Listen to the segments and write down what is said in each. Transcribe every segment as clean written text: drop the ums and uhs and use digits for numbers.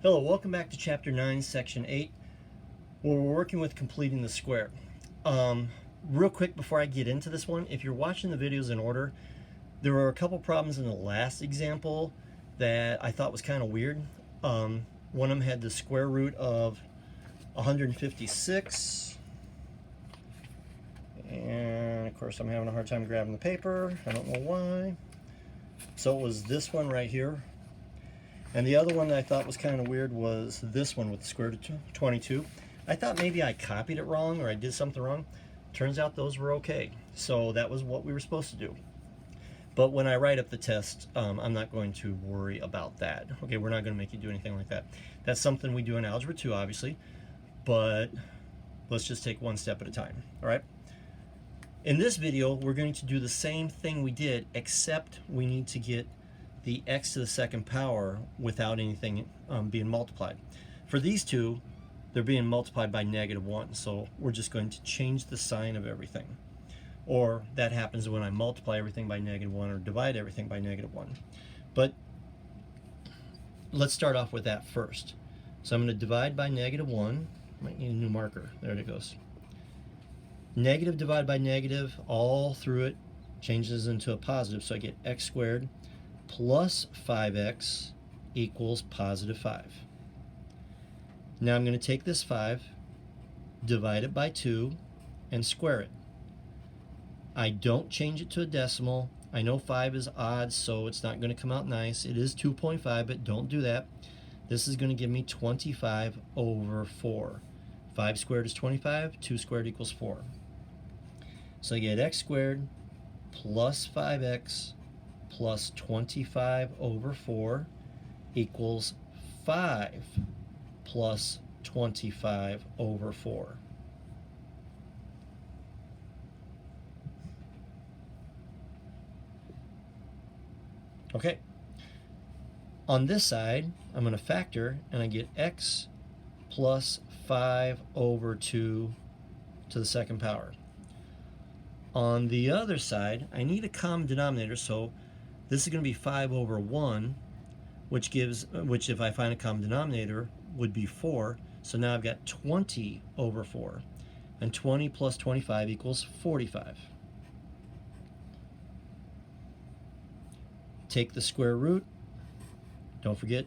Hello, welcome back to Chapter 9, Section 8, where we're working with completing the square. Real quick before I get into this one, if you're watching the videos in order, there were a couple problems in the last example that I thought was kind of weird. One of them had the square root of 156, and of course I'm having a hard time grabbing the paper. I don't know why. So it was this one right here. And the other one that I thought was kind of weird was this one with the square root of 22. I thought maybe I copied it wrong or I did something wrong. Turns out those were okay. So that was what we were supposed to do. But when I write up the test, I'm not going to worry about that. Okay, we're not going to make you do anything like that. That's something we do in Algebra 2, obviously. But let's just take one step at a time, all right? In this video, we're going to do the same thing we did, except we need to get the x to the second power without anything being multiplied. For these two, they're being multiplied by -1, so we're just going to change the sign of everything. Or that happens when I multiply everything by -1 or divide everything by -1. But let's start off with that first. So I'm going to divide by -1. Might need a new marker. There it goes. Negative divided by negative all through it changes into a positive, so I get x squared plus 5x equals positive 5. Now I'm going to take this 5, divide it by 2, and square it. I don't change it to a decimal. I know 5 is odd, so it's not going to come out nice. It is 2.5, but don't do that. This is going to give me 25 over 4. 5 squared is 25, 2 squared equals 4. So I get x squared plus 5x plus 25 over 4 equals 5 plus 25 over 4. Okay. On this side, I'm going to factor, and I get x plus 5 over 2 to the second power. On the other side, I need a common denominator, so this is going to be 5 over 1, which if I find a common denominator, would be 4. So now I've got 20 over 4. And 20 plus 25 equals 45. Take the square root. Don't forget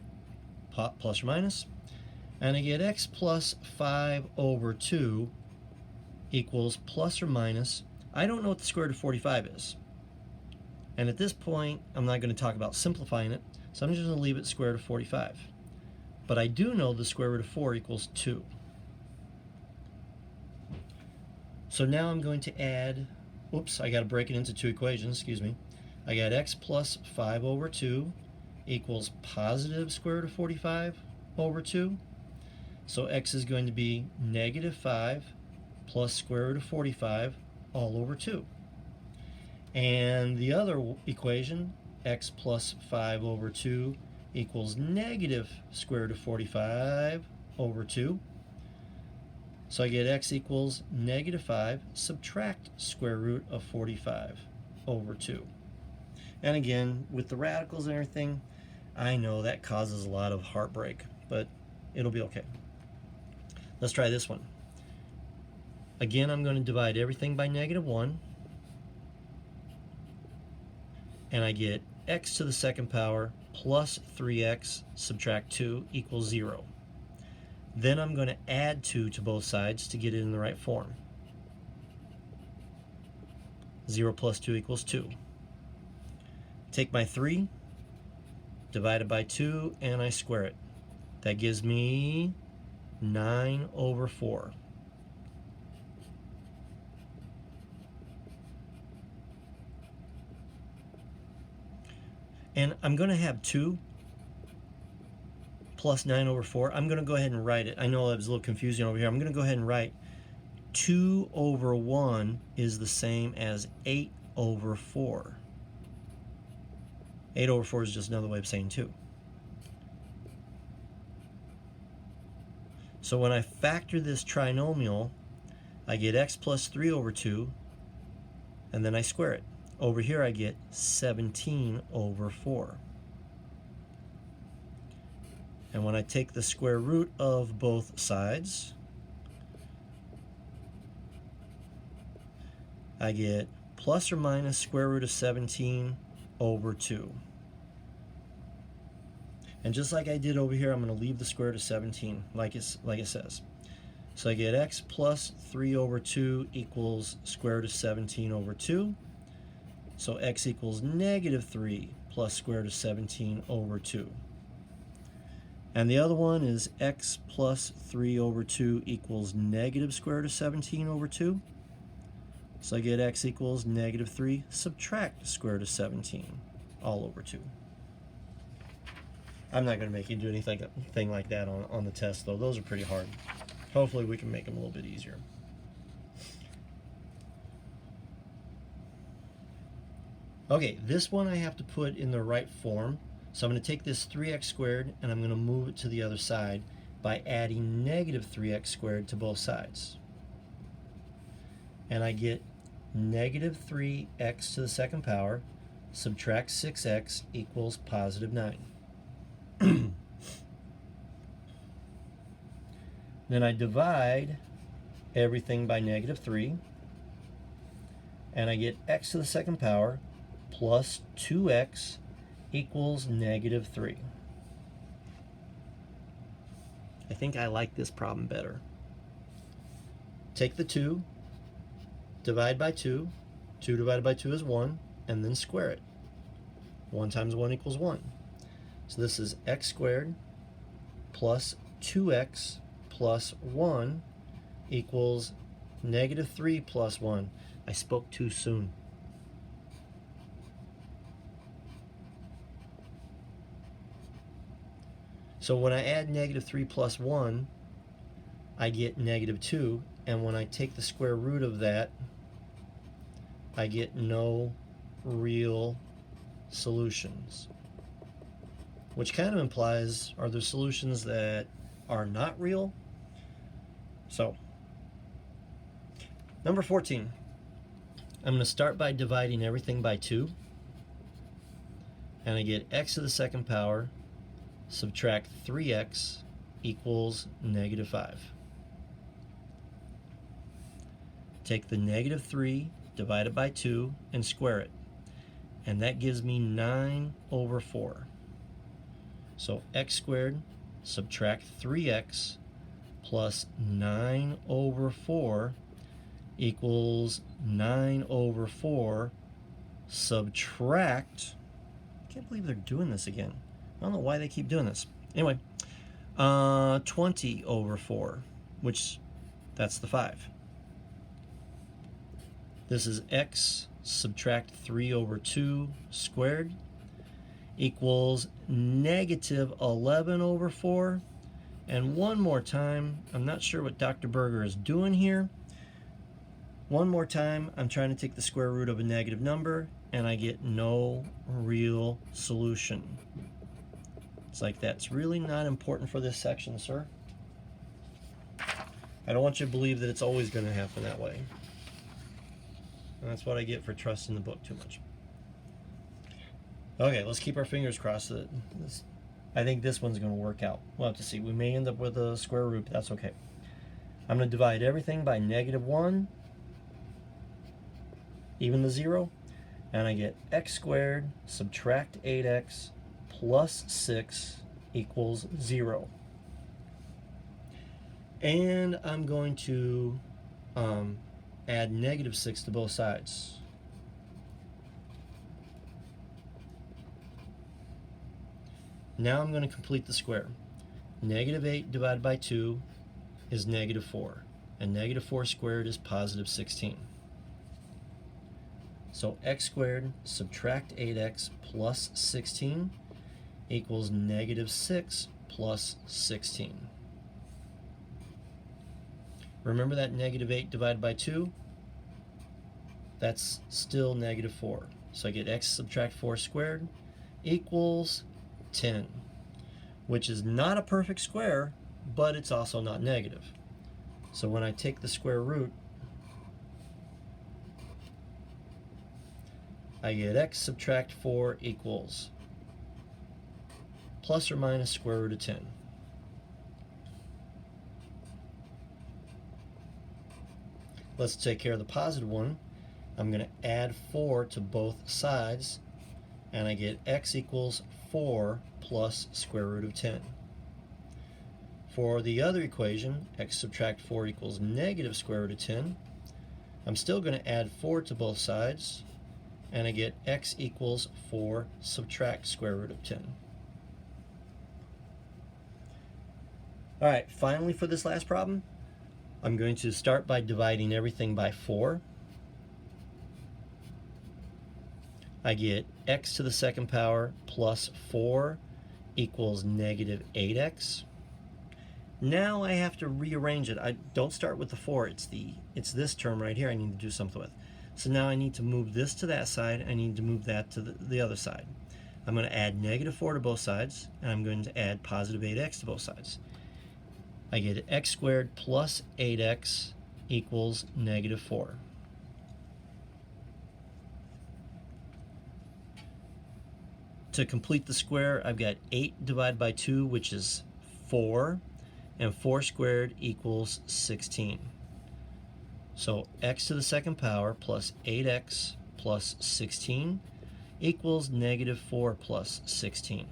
plus or minus. And I get x plus 5 over 2 equals plus or minus. I don't know what the square root of 45 is. And at this point, I'm not going to talk about simplifying it, so I'm just going to leave it square root of 45. But I do know the square root of 4 equals 2. So now I'm going to add, oops, I got to break it into two equations, excuse me. I got x plus 5 over 2 equals positive square root of 45 over 2. So x is going to be -5 plus square root of 45 all over 2. And the other equation, x plus 5 over 2 equals negative square root of 45 over 2. So I get x equals -5 subtract square root of 45 over 2. And again, with the radicals and everything, I know that causes a lot of heartbreak, but it'll be okay. Let's try this one. Again, I'm going to divide everything by -1. And I get x to the second power plus 3x subtract 2 equals 0. Then I'm going to add 2 to both sides to get it in the right form. 0 plus 2 equals 2. Take my 3, divide it by 2, and I square it. That gives me 9 over 4. And I'm going to have 2 plus 9 over 4. I'm going to go ahead and write it. I know it was a little confusing over here. I'm going to go ahead and write 2 over 1 is the same as 8 over 4. 8 over 4 is just another way of saying 2. So when I factor this trinomial, I get x plus 3 over 2, and then I square it. Over here I get 17 over 4. And when I take the square root of both sides, I get plus or minus square root of 17 over 2. And just like I did over here, I'm going to leave the square root of 17 like it says. So I get x plus 3 over 2 equals square root of 17 over 2. So x equals negative 3 plus square root of 17 over 2. And the other one is x plus 3 over 2 equals negative square root of 17 over 2. So I get x equals negative 3, subtract square root of 17, all over 2. I'm not going to make you do anything like that on the test, though. Those are pretty hard. Hopefully we can make them a little bit easier. Okay, this one I have to put in the right form. So I'm going to take this 3x squared and I'm going to move it to the other side by adding negative 3x squared to both sides. And I get negative 3x to the second power, subtract 6x equals positive 9. Then I divide everything by negative 3, and I get x to the second power plus 2x equals negative 3. I think I like this problem better. Take the 2, divide by 2, 2 divided by 2 is 1, and then square it. 1 times 1 equals 1. So this is x squared plus 2x plus 1 equals negative 3 plus 1. I spoke too soon. So when I add negative 3 plus 1, I get negative 2, and when I take the square root of that, I get no real solutions. Which kind of implies, are there solutions that are not real? So, number 14. I'm going to start by dividing everything by 2. And I get x to the second power, subtract 3x equals negative 5. Take the negative 3, divide it by 2, and square it. And that gives me 9 over 4. So x squared, subtract 3x plus 9 over 4 equals 9 over 4 subtract, I can't believe they're doing this again. I don't know why they keep doing this. Anyway, 20 over 4, which that's the 5. This is x subtract 3 over 2 squared equals negative 11 over 4. And one more time, I'm not sure what Dr. Berger is doing here. One more time, I'm trying to take the square root of a negative number, and I get no real solution. It's like, that's really not important for this section, sir. I don't want you to believe that it's always going to happen that way. And that's what I get for trusting the book too much. Okay, let's keep our fingers crossed that I think this one's going to work out. We'll have to see. We may end up with a square root, but that's okay. I'm going to divide everything by negative 1, even the 0, and I get x squared subtract 8x plus 6 equals 0. And I'm going to add negative 6 to both sides. Now I'm going to complete the square. Negative 8 divided by 2 is negative 4. And negative 4 squared is positive 16. So x squared subtract 8x plus 16 equals negative 6 plus 16. Remember that negative 8 divided by 2? That's still negative 4. So I get x subtract 4 squared equals 10, which is not a perfect square, but it's also not negative. So when I take the square root, I get x subtract 4 equals plus or minus square root of 10. Let's take care of the positive one. I'm going to add 4 to both sides, and I get x equals 4 plus square root of 10. For the other equation, x subtract 4 equals negative square root of 10. I'm still going to add 4 to both sides, and I get x equals 4 subtract square root of 10. All right, finally for this last problem, I'm going to start by dividing everything by 4. I get x to the second power plus 4 equals negative 8x. Now I have to rearrange it. I don't start with the 4. It's this term right here I need to do something with. So now I need to move this to that side. I need to move that to the other side. I'm going to add negative 4 to both sides, and I'm going to add positive 8x to both sides. I get x squared plus 8x equals negative 4. To complete the square, I've got 8 divided by 2, which is 4, and 4 squared equals 16. So x to the second power plus 8x plus 16 equals negative 4 plus 16.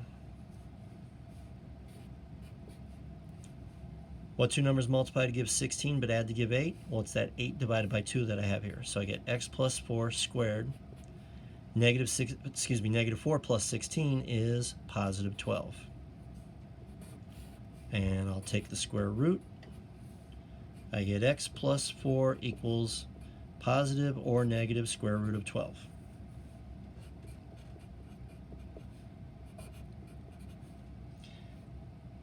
What two numbers multiply to give 16 but add to give 8? Well, it's that 8 divided by 2 that I have here. So I get x plus 4 squared. Negative 4 plus 16 is positive 12. And I'll take the square root. I get x plus 4 equals positive or negative square root of 12.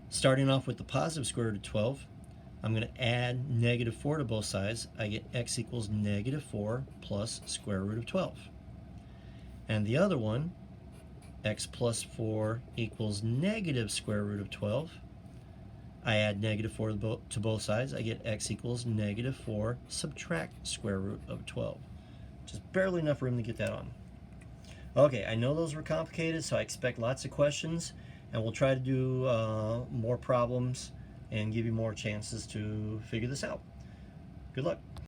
Starting off with the positive square root of 12, I'm going to add negative 4 to both sides. I get x equals negative 4 plus square root of 12. And the other one, x plus 4 equals negative square root of 12. I add negative 4 to both sides. I get x equals negative 4 subtract square root of 12. Just barely enough room to get that on. Okay, I know those were complicated, so I expect lots of questions, and we'll try to do more problems and give you more chances to figure this out. Good luck.